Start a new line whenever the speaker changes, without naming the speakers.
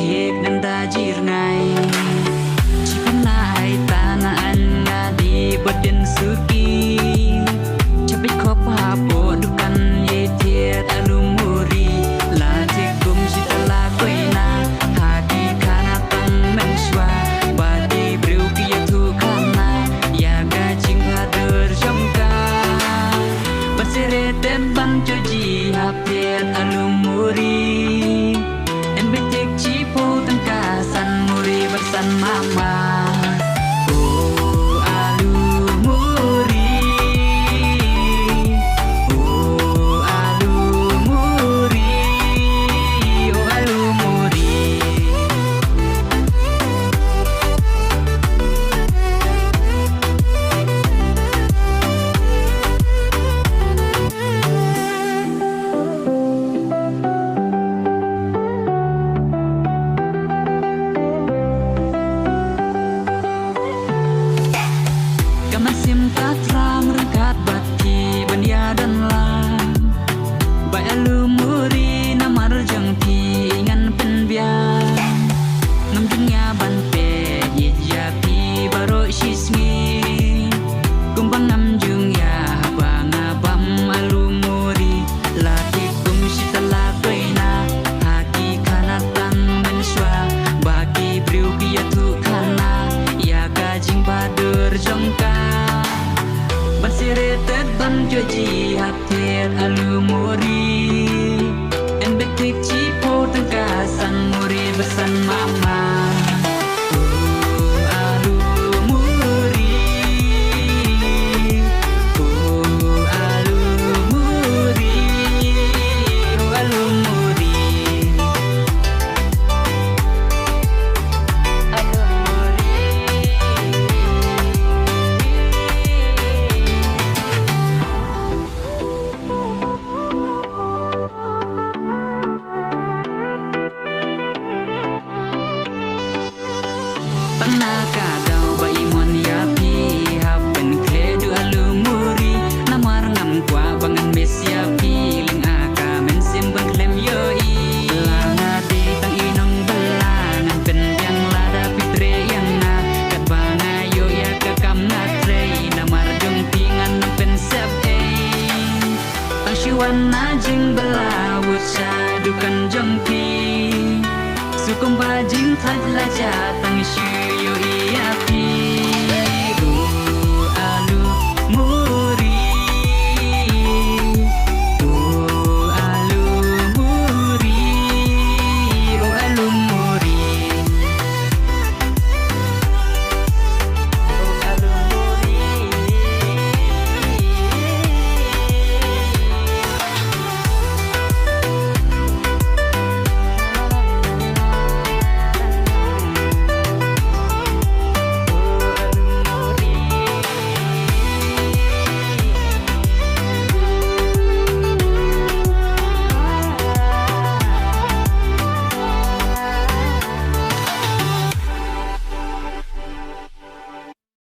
kek dan tajir ngai Cipanai tanaan ngadi badan suki Capit kop hapo dukan ye tiet alumuri Latikum sitala koina haki kana tang menswa Badi breu kia tu kana ya gajing hadir jangka Basireten bang joji haptiet alumuri Embetek cipu tengkasan muri bersan mama Oh alumuri Oh alumuri Oh alumuri Kamasim tatram rengkat bati bania dan lang Bai alumuri namar jengti ngan penbiang Ngam dunia banpe yijati baro shisngi Kumbang ngam jung ya banga bam alumuri Latikum sitala koina haki kana tang menswa Bagi priu kia tu kana ya kajing badur jongka Basireten ban joji haptiet alumuri Embetik cipo tengkasan muri bersan mama Oh alumuri Oh alumuri Oh alumuri Pernah kadau bai mon ya pi hapen kredu alumuri namar ngam kwa bangan mes ya pi ling aka men simbang klem yoi langa di tang inong belangan pen yang lada pitre yang na kat banga yo ya ka kam na trei namar jong tingan pen sap ang shiwan na jing belawut sa dukan jong pi sukum bajing thaj la jata